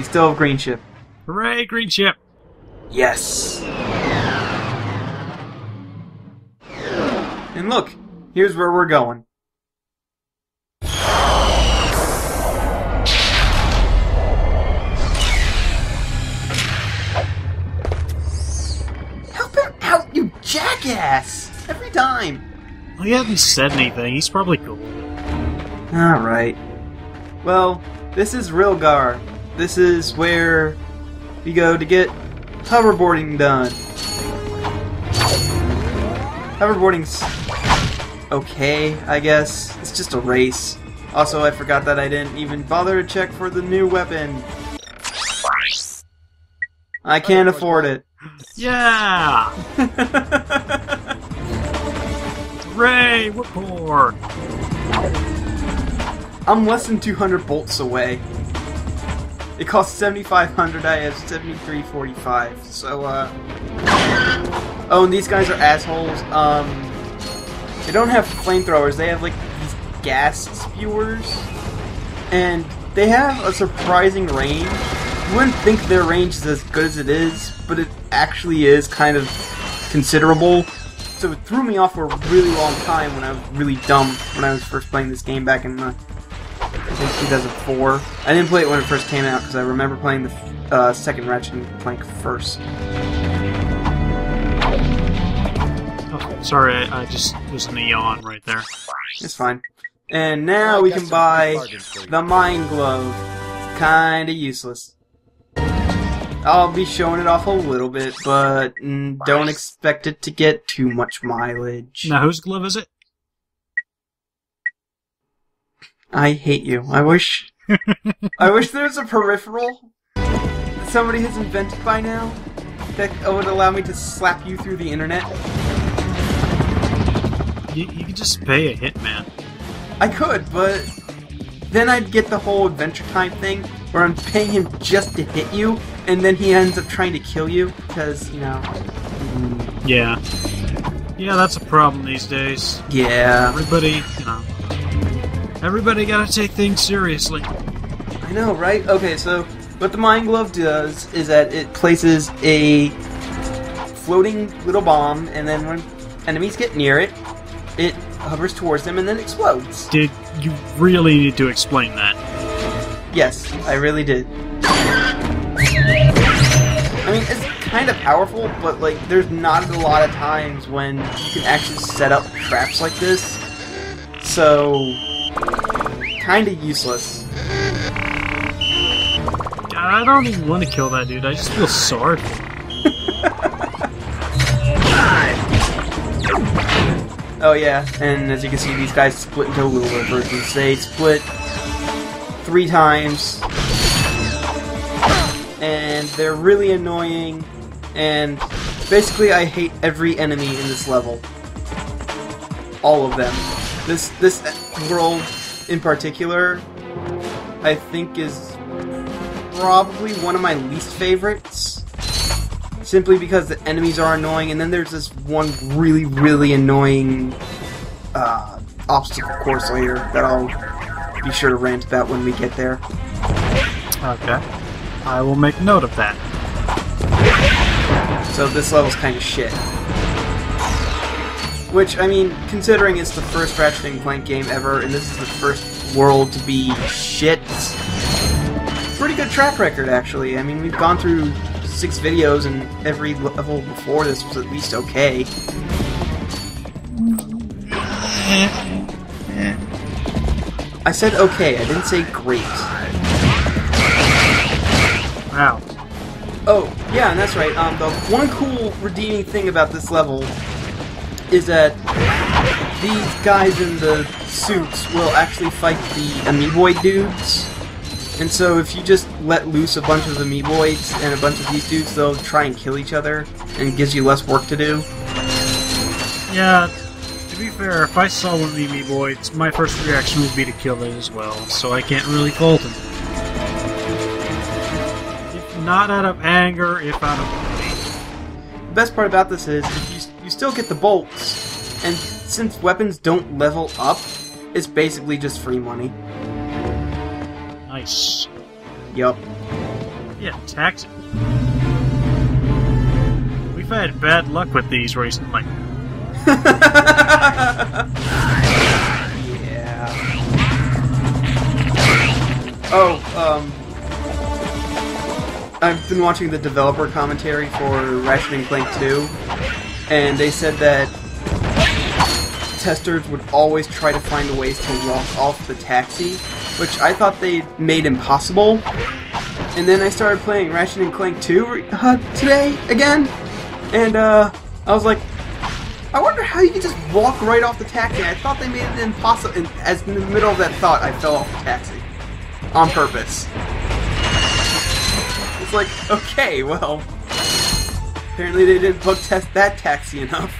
you still have green ship. Hooray, green ship! Yes! And look, here's where we're going. Help him out, you jackass! Every time! Well, he hasn't said anything. He's probably cool. Alright. Well, this is Rilgar. This is where we go to get hoverboarding done. Hoverboarding's okay, I guess. It's just a race. Also, I forgot that I didn't even bother to check for the new weapon. I can't afford it. Yeah! Hooray! We're poor! I'm less than 200 bolts away. It costs 7,500, I have 7,345, so, Oh, and these guys are assholes. They don't have flamethrowers, they have, like, these gas spewers. And they have a surprising range. You wouldn't think their range is as good as it is, but it actually is kind of considerable. So it threw me off for a really long time when I was really dumb when I was first playing this game back in, I think 2004. I didn't play it when it first came out because I remember playing the second Ratchet and Clank first. Oh, sorry, I just was in a yawn right there. It's fine. And now we can buy the Mind Glove. It's kinda useless. I'll be showing it off a little bit, but don't expect it to get too much mileage. Now, whose glove is it? I hate you. I wish there was a peripheral that somebody has invented by now that would allow me to slap you through the internet. You could just pay a hitman. I could, but then I'd get the whole Adventure Time thing where I'm paying him just to hit you, and then he ends up trying to kill you, because, you know... Yeah. Yeah, that's a problem these days. Yeah. Everybody, you know... Everybody gotta take things seriously. I know, right? Okay, so what the Mind Glove does is that it places a floating little bomb, and then when enemies get near it, it hovers towards them and then explodes. Did you really need to explain that? Yes, I really did. I mean, it's kind of powerful, but, like, there's not a lot of times when you can actually set up traps like this. So... kinda useless. God, I don't even want to kill that dude, I just feel sorry for him. Oh yeah, and as you can see, these guys split into littler versions. They split 3 times, and they're really annoying, and basically I hate every enemy in this level. All of them. This world in particular, I think is probably one of my least favorites. Simply because the enemies are annoying, and then there's this one really, really annoying obstacle course later that I'll be sure to rant about when we get there. Okay. I will make note of that. So this level's kind of shit. Which, I mean, considering it's the first Ratchet and Clank game ever, and this is the first world to be shit, pretty good track record, actually. I mean, we've gone through 6 videos, and every level before this was at least okay. I said okay, I didn't say great. Wow. Oh, yeah, and that's right. The one cool redeeming thing about this level is that these guys in the suits will actually fight the Amiiboid dudes. And so if you just let loose a bunch of Amiiboids and a bunch of these dudes, they'll try and kill each other, and it gives you less work to do. Yeah, to be fair, if I saw one of the Amiiboids, my first reaction would be to kill it as well, so I can't really fault him. If not out of anger, if out of pain. The best part about this is, you still get the bolts, and since weapons don't level up, it's basically just free money. Nice. Yup. Yeah, taxi. We've had bad luck with these recently. Yeah. Oh, I've been watching the developer commentary for Ratchet and Clank 2, and they said that testers would always try to find ways to walk off the taxi, which I thought they made impossible. And then I started playing Ratchet and Clank 2 today again, and I was like, I wonder how you can just walk right off the taxi. I thought they made it impossible, and as in the middle of that thought, I fell off the taxi. On purpose. It's like, okay, well, apparently they didn't bug test that taxi enough.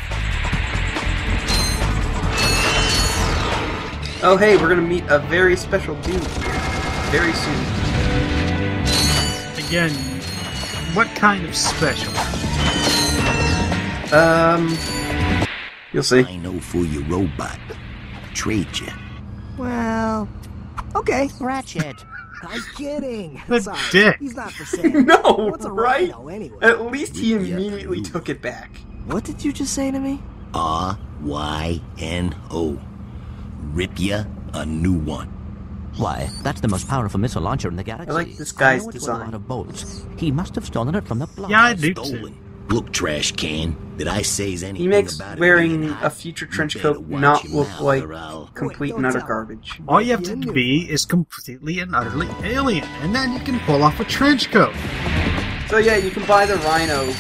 Oh hey, we're gonna meet a very special dude very soon. Again, what kind of special? You'll see. I know for your robot. Trade you. Well, okay. Ratchet. I'm kidding. The Sorry, dick. he's not for sale. No, What's a right? rhino anyway? At least he Yeah, immediately you. took it back. What did you just say to me? RYNO. Rip ya a new one. Why, that's the most powerful missile launcher in the galaxy. I like this guy's know it's design. With a lot of bolts. He must have stolen it from the block. Yeah, I do too. Stolen. Look, trash can. Did I say's anything He makes about it wearing being a hot? future You trench better coat watch not your look mouth like or I'll- complete Wait, and utter don't tell. garbage. All you have to be is completely and utterly alien, and then you can pull off a trench coat. So yeah, you can buy the Rhino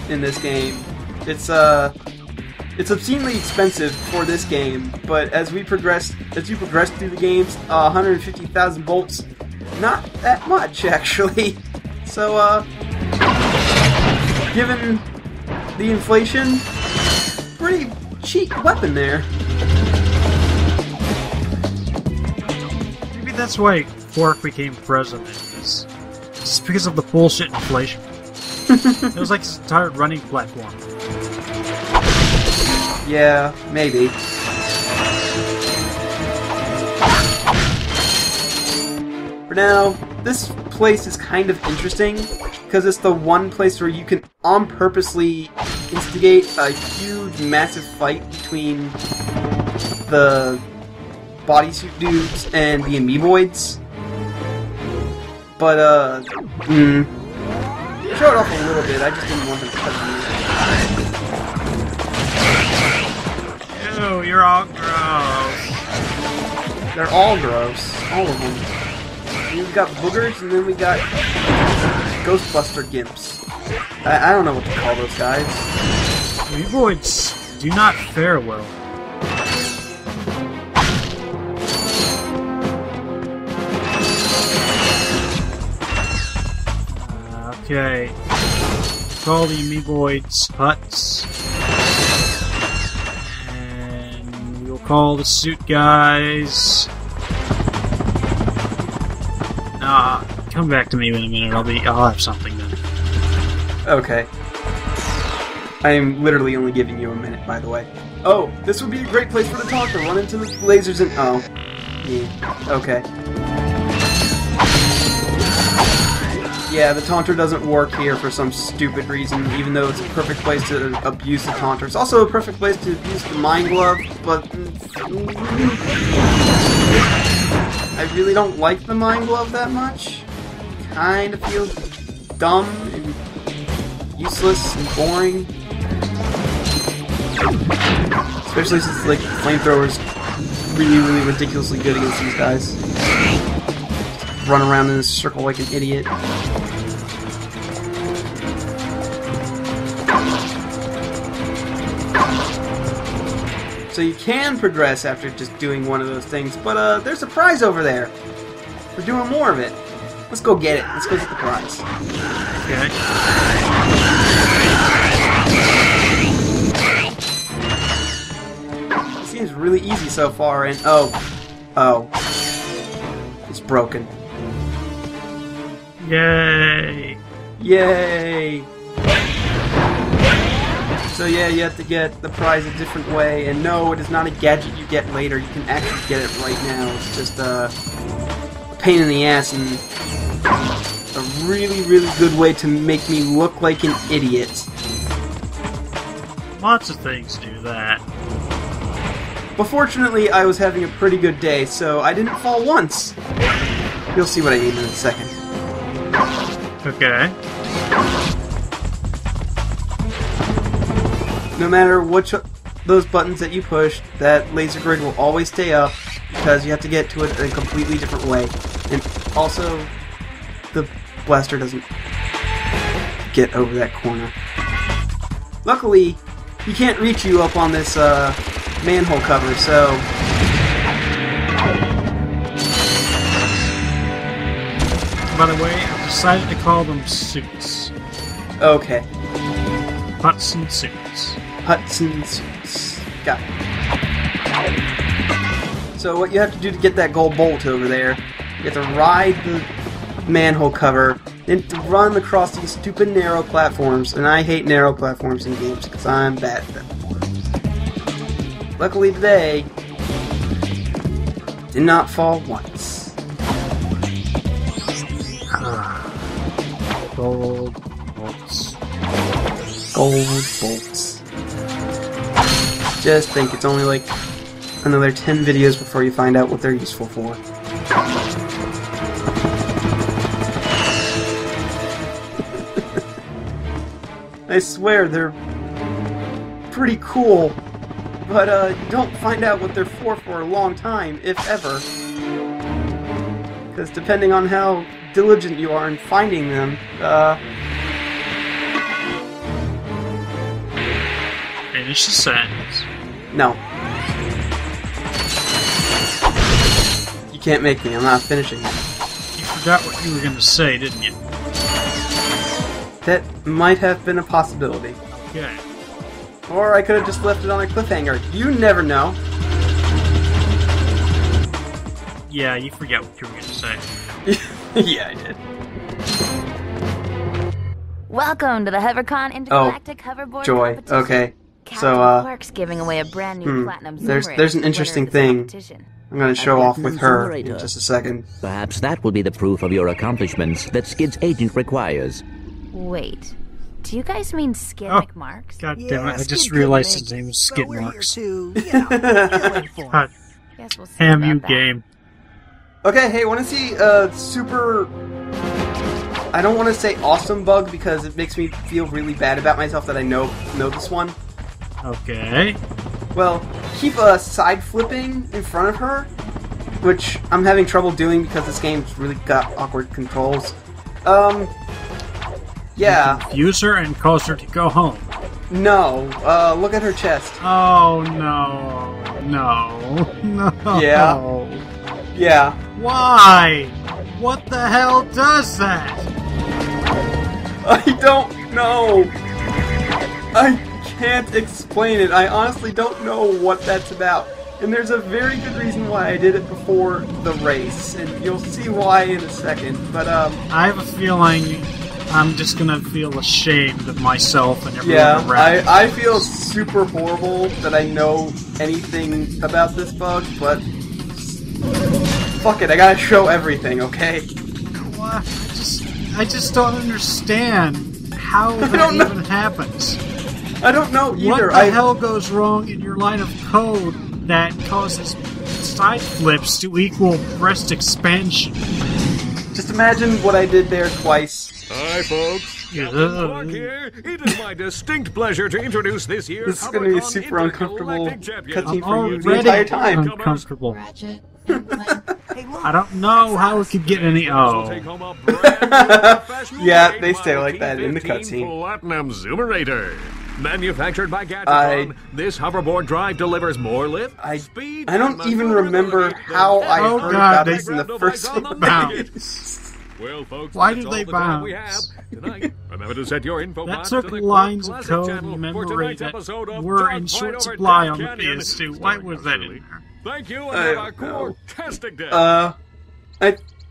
in this game. It's obscenely expensive for this game, but as you progress through the games, 150,000 bolts, not that much actually. So given the inflation, pretty cheap weapon there. Maybe that's why Quark became president. It's just because of the bullshit inflation. It was like his entire running platform. Yeah, maybe. For now, this place is kind of interesting because it's the one place where you can on purposely instigate a huge, massive fight between the bodysuit dudes and the amoeboids. But, show it off a little bit, I just didn't want them to touch me. Ew, you're all gross. They're all gross. All of them. We've got boogers, and then we got Ghostbuster gimps. I don't know what to call those guys. Amoeboids do not fare well. Okay. Call the amoeboids huts. And we'll call the suit guys. Come back to me in a minute. I'll have something then. Okay. I am literally only giving you a minute, by the way. Oh, this would be a great place for the talker. Run into the lasers and... Oh. Yeah. Okay. Yeah, the taunter doesn't work here for some stupid reason, even though it's a perfect place to abuse the taunter. It's also a perfect place to abuse the mind glove, but... I really don't like the mind glove that much. Kind of feels dumb and useless and boring. Especially since, like, flamethrower's really, really ridiculously good against these guys. Just run around in a circle like an idiot. So you can progress after just doing one of those things, but there's a prize over there for doing more of it. Let's go get it. Let's go get the prize. Okay. It seems really easy so far, and oh, it's broken. Yay! Yay! So yeah, you have to get the prize a different way, and no, it is not a gadget you get later. You can actually get it right now. It's just a pain in the ass and a really, really good way to make me look like an idiot. Lots of things do that. But fortunately, I was having a pretty good day, so I didn't fall once. You'll see what I mean in a second. Okay. No matter which those buttons that you push, that laser grid will always stay up, because you have to get to it in a completely different way. And also, the blaster doesn't get over that corner. Luckily, he can't reach you up on this manhole cover, so... By the way, I've decided to call them suits. Okay. Hudson suits. Hudson suits. Got it. So what you have to do to get that gold bolt over there, you have to ride the manhole cover, then to run across these stupid narrow platforms, and I hate narrow platforms in games because I'm bad at them. Luckily today, did not fall once. Gold bolts. Gold bolts. Just think, it's only like another 10 videos before you find out what they're useful for. I swear, they're pretty cool, but you don't find out what they're for a long time, if ever. Because depending on how diligent you are in finding them, Finish the sentence. no. You can't make me, I'm not finishing it. You forgot what you were going to say, didn't you? That might have been a possibility. Okay. Or I could have just left it on a cliffhanger. You never know. Yeah, you forgot what you were going to say. Yeah, I did. Welcome to the HoverCon Intergalactic Hoverboard Joy. Competition. Okay. Captain So, Clark's giving away a brand new platinum there's Zoomer an interesting thing I'm going to show off with her in just a second. Perhaps that will be the proof of your accomplishments that Skid's agent requires. Wait, do you guys mean Skid Oh. McMarks? God Yeah, damn it, I Skid just couldn't realized make his name was it, Skid but we're here Marks. to, you know, fill in for him. God, Guess we'll see damn about you, that. game. Okay, hey, want to see a super... I don't want to say awesome bug because it makes me feel really bad about myself that I know this one. Okay. Well, keep side flipping in front of her, which I'm having trouble doing because this game's really got awkward controls. Yeah. Confuse her and cause her to go home. No. Look at her chest. Oh, no. No. No. Yeah. Yeah. Why? What the hell does that? I don't know. I can't explain it. I honestly don't know what that's about. And there's a very good reason why I did it before the race, and you'll see why in a second. But I have a feeling I'm just gonna feel ashamed of myself and everyone yeah, around. I feel super horrible that I know anything about this bug, but fuck it, I gotta show everything, okay? What? I just don't understand how that even happens. I don't know either. What the hell goes wrong in your line of code that causes side flips to equal breast expansion? Just imagine what I did there twice. Hi, folks. Captain Clark here. It is my distinct pleasure to introduce this year's This is going to be a HoverCon super uncomfortable Intergalactic cutscene Championship. for you the Already entire time. uncomfortable. Ratchet and Clank. Hey, look. I don't know how it could get any. Will take Oh, home a brand new professional Yeah, grade they stay Model like that in the T15 cutscene. Platinum Zoomerator. Manufactured by Gadgetron, this hoverboard drive delivers more lift, speed, I don't and even remember maneuverability how than I Oh, heard God, about they this in the grabbed first on the place. bounce. Well, folks, Why that's do all they the time we have bounce? tonight. Remember to set your info that box took to the lines of Classic code channel and for memory tonight's that episode of were Dog in Fight short Over supply Death on the Canyon. PS2. Why Starring was yours that truly. in there? Thank you, I and have don't a know. fantastic day.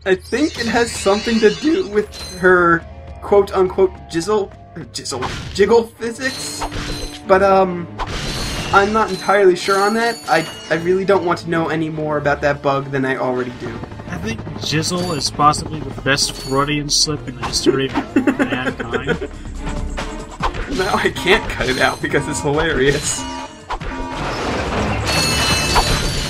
I think it has something to do with her quote-unquote jiggle physics, but I'm not entirely sure on that. I really don't want to know any more about that bug than I already do. At think Jizzle is possibly the best Freudian slip in the history of mankind. No, I can't cut it out because it's hilarious.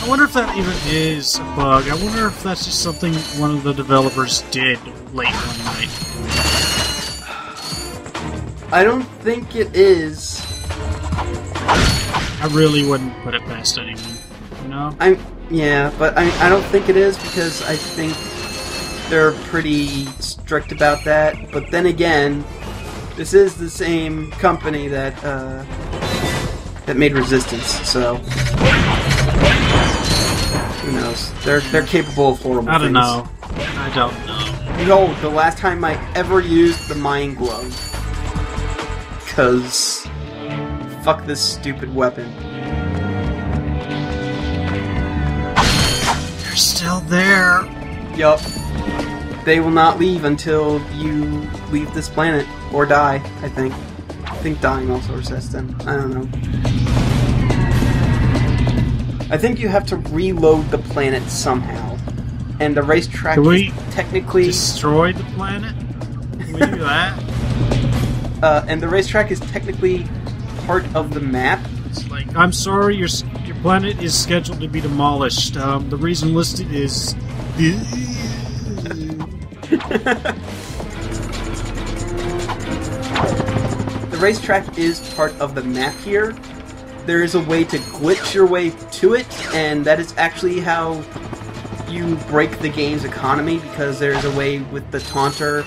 I wonder if that even is a bug. I wonder if that's just something one of the developers did late one night. I don't think it is. I really wouldn't put it past anyone, you know? Yeah, but I don't think it is because I think they're pretty strict about that. But then again, this is the same company that that made Resistance, so who knows? They're capable of horrible things. I don't know. Behold, the last time I ever used the Mind Glove. Because fuck this stupid weapon. They're still there. Yup. They will not leave until you leave this planet. Or die, I think. I think dying also resets them. I don't know. I think you have to reload the planet somehow. And the racetrack is technically... destroy the planet? Can we do that? And the racetrack is technically part of the map. It's like, I'm sorry, your planet is scheduled to be demolished. The reason listed is... The racetrack is part of the map here. There is a way to glitch your way to it, and that is actually how you break the game's economy, because there's a way with the taunter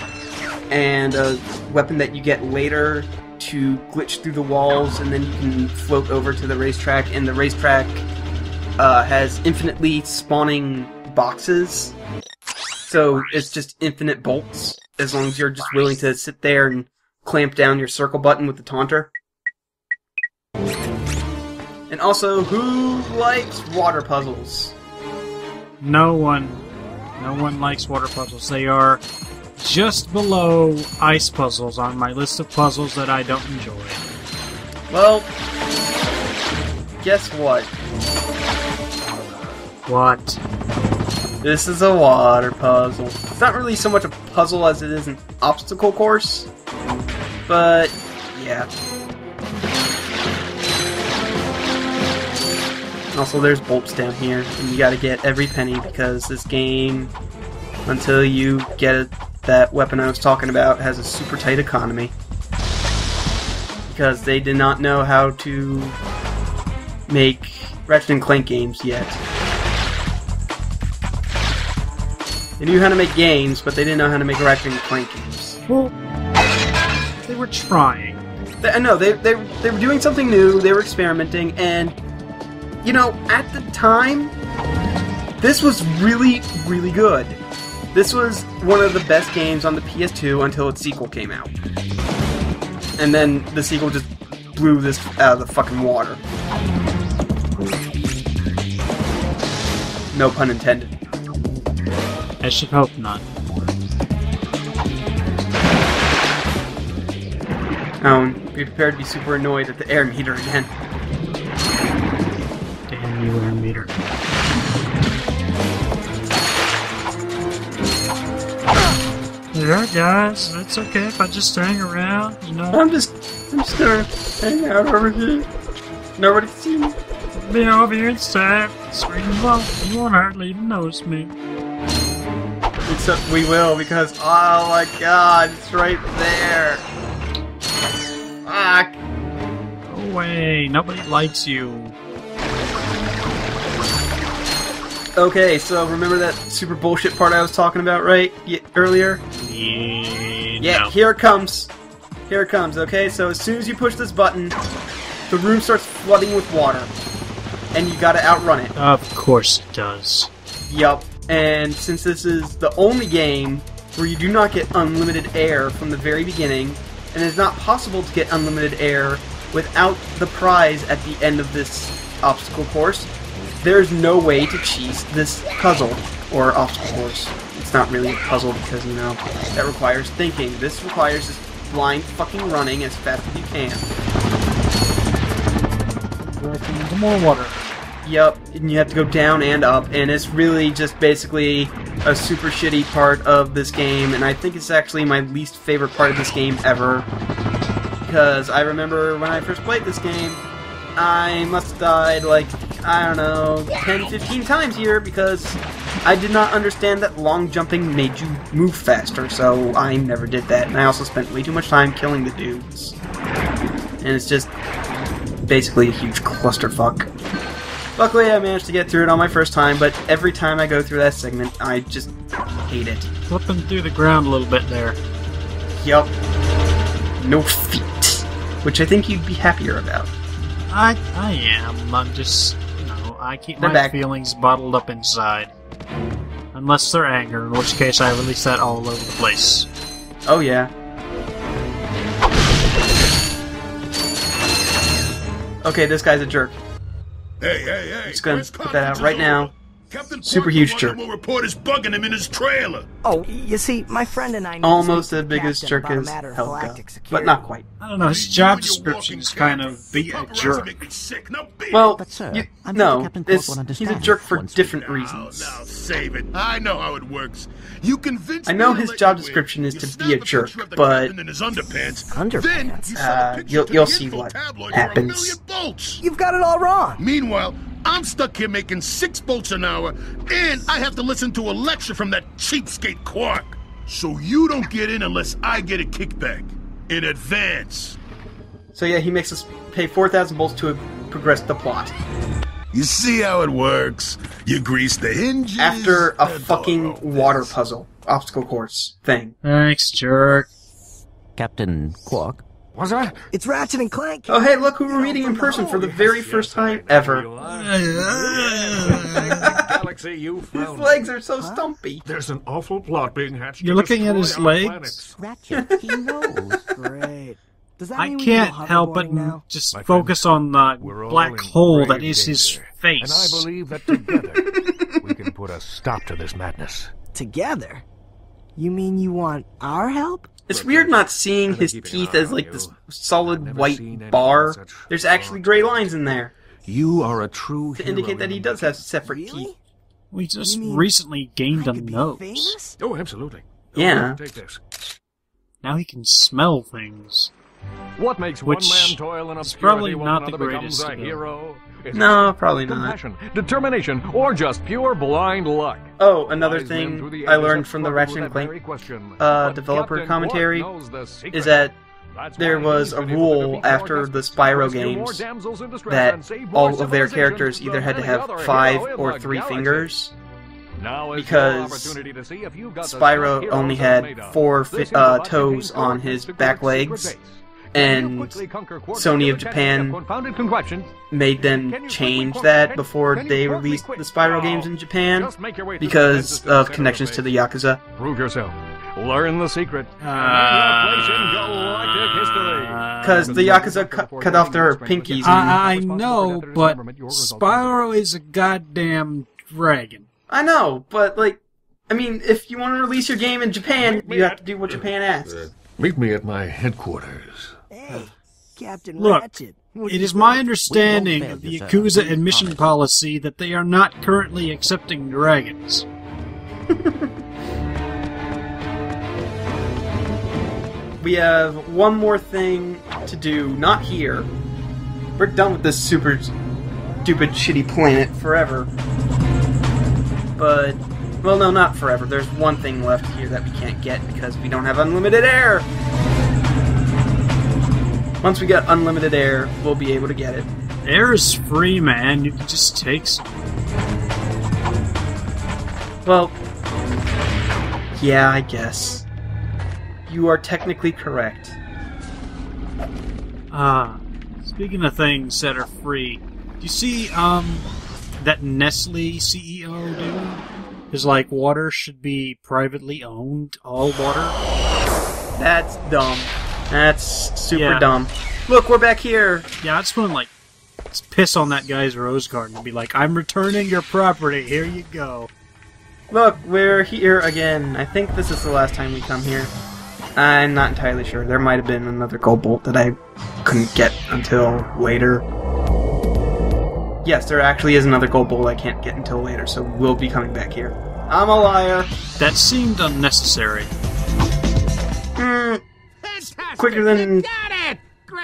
and a weapon that you get later to glitch through the walls, and then you can float over to the racetrack, and the racetrack has infinitely spawning boxes. So it's just infinite bolts, as long as you're just willing to sit there and clamp down your circle button with the taunter. And also, who likes water puzzles? No one. No one likes water puzzles. They are just below ice puzzles on my list of puzzles that I don't enjoy. Well, guess what? What? This is a water puzzle. It's not really so much a puzzle as it is an obstacle course. But, yeah. Also, there's bolts down here, and you gotta get every penny, because this game, until you get that weapon I was talking about, has a super tight economy. Because they did not know how to make Ratchet and Clank games yet. They knew how to make games, but they didn't know how to make Ratchet and Clank games. Well, they were trying. No, they were doing something new, they were experimenting, and, you know, at the time, this was really, really good. This was one of the best games on the PS2 until its sequel came out. And then the sequel just blew this out of the fucking water. No pun intended. I should hope not. Oh, and be prepared to be super annoyed at the air meter again. Damn you, air meter. Yeah, guys, it's okay if I just hang around, you know? I'm just gonna hang out over here. Nobody see me. Be over here inside, screaming low. You won't hardly even notice me. Except we will, because, oh my god, it's right there. Fuck. Go away, nobody likes you. Okay, so remember that super bullshit part I was talking about, right? Earlier? Yeah, no. Here it comes. Here it comes, okay? So as soon as you push this button, the room starts flooding with water. And you gotta outrun it. Of course it does. Yup. And since this is the only game where you do not get unlimited air from the very beginning, and it's not possible to get unlimited air without the prize at the end of this obstacle course, there's no way to cheese this puzzle, or obstacle course. It's not really a puzzle because, you know, that requires thinking. This requires just blind fucking running as fast as you can. More water. Yup, and you have to go down and up, and it's really just basically a super shitty part of this game, and I think it's actually my least favorite part of this game ever. Because I remember when I first played this game, I must have died like, I don't know, 10-15 times here because I did not understand that long jumping made you move faster, so I never did that. And I also spent way too much time killing the dudes. And it's just basically a huge clusterfuck. Luckily, I managed to get through it on my first time, but every time I go through that segment, I just hate it. Flipping through the ground a little bit there. Yup. No feet. Which I think you'd be happier about. I am. I'm just, I keep my feelings bottled up inside. Unless they're anger, in which case I release that all over the place. Oh yeah. Okay, this guy's a jerk. Hey! I'm just gonna put that out right now. Super huge jerk. Reporters bugging him in his trailer. Oh, you see, my friend and I almost as big as jerk as Helga, but not quite. I don't know, his job description is kind of be a jerk. Well, no, he's a jerk for different reasons. Now save it. I know how it works. You convince I know his job description is to be a jerk, but you'll see what happens. You've got it all wrong. Meanwhile, I'm stuck here making 6 bolts an hour, and I have to listen to a lecture from that cheapskate Quark. So you don't get in unless I get a kickback. In advance. So yeah, he makes us pay 4,000 bolts to progress the plot. You see how it works? You grease the hinges. After a fucking water puzzle, obstacle course thing. Thanks, jerk. Captain Quark? What's that? It's Ratchet and Clank. Oh hey, look who we're meeting in person for the very first time ever. His legs are so stumpy. There's an awful plot being hatched. You're looking at his legs? Ratchet, he knows. Great. Does that I mean can't help but just focus on the black hole that is his face. And I believe that together we can put a stop to this madness. Together? You mean you want our help? It's weird not seeing his teeth as like this solid white bar. There's actually gray lines in there. You are a true to indicate that he does have separate teeth. We just recently gained a nose. Oh, absolutely. Yeah. Take this. Now he can smell things. What makes one man toil in obscurity while another becomes a hero? No, probably not. Determination, or just pure blind luck. Oh, another thing I learned from the Ratchet and Clank developer commentary is that there was a rule after the Spyro games that all of their characters either had to have 5 or 3 fingers, because Spyro only had 4 toes on his back legs, and Sony of Japan made them change that before they released the Spyro games in Japan because of connections to the Yakuza. Prove yourself. Learn the secret. Because the Yakuza cut off their pinkies. I know, but Spyro is a goddamn dragon. I know, but if you want to release your game in Japan, you have to do what Japan asks. Meet me at my headquarters. Hey, Captain Look, Ratchet. It is my understanding of the Yakuza admission policy that they are not currently accepting dragons. We have one more thing to do, not here. We're done with this super stupid, shitty planet forever. But, well, no, not forever. There's one thing left here that we can't get because we don't have unlimited air. Once we get unlimited air, we'll be able to get it. Air is free, man. You can just take some. Well, yeah, I guess. You are technically correct. Speaking of things that are free, do you see, that Nestle CEO dude? Is like, water should be privately owned, all water? That's dumb. That's super dumb. Look, we're back here! Yeah, I just want to, piss on that guy's rose garden and be like, I'm returning your property, here you go. Look, we're here again. I think this is the last time we come here. I'm not entirely sure. There might have been another gold bolt that I couldn't get until later. Yes, there actually is another gold bolt I can't get until later, so we'll be coming back here. I'm a liar. That seemed unnecessary. Quicker than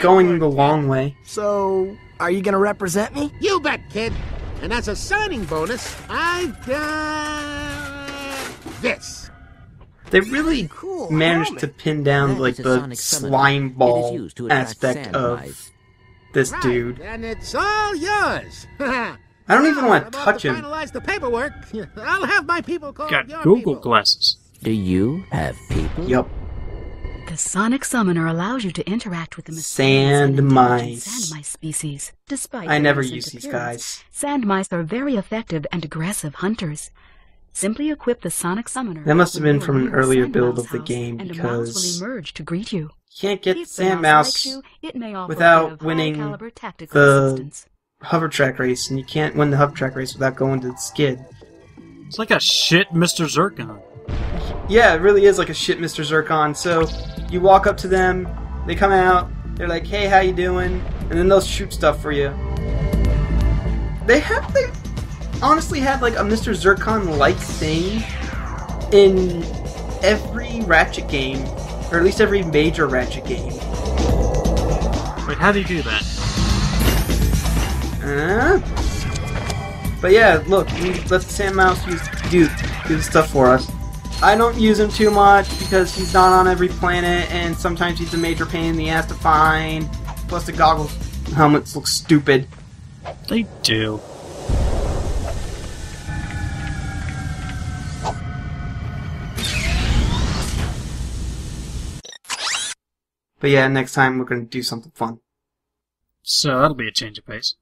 going the long way. So, are you gonna represent me? You bet, kid. And as a signing bonus, I've got this. They really managed to pin down like the slime ball aspect of this dude. And it's all yours. I don't even want to touch him. Finalize the paperwork. I'll have my people call Got your Google people. glasses. Do you have people? Yup. The sonic summoner allows you to interact with the sand mice. Sand mice species. Despite I never innocent use these appearance, guys. Sand mice are very effective and aggressive hunters. Simply equip the sonic summoner. That must have been from an earlier sand build mouse of the house, game and a mouse because will emerge to greet you. you can't get the If sand mouse mouse likes you, it may offer a bit without of winning high-caliber tactical the assistance. hover track race, and you can't win the hover track race without going to the skid. It's like a shit Mr. Zircon. Yeah, it really is like a shit Mr. Zircon. So you walk up to them, they come out, they're like, "Hey, how you doing?" And then they'll shoot stuff for you. They honestly have like a Mr. Zircon-like thing in every Ratchet game, or at least every major Ratchet game. Wait, how do you do that? But yeah, look, we let the sand mouse do the stuff for us. I don't use him too much because he's not on every planet, and sometimes he's a major pain in the ass to find. Plus the goggles helmets look stupid. They do. But yeah, next time we're gonna do something fun. So that'll be a change of pace.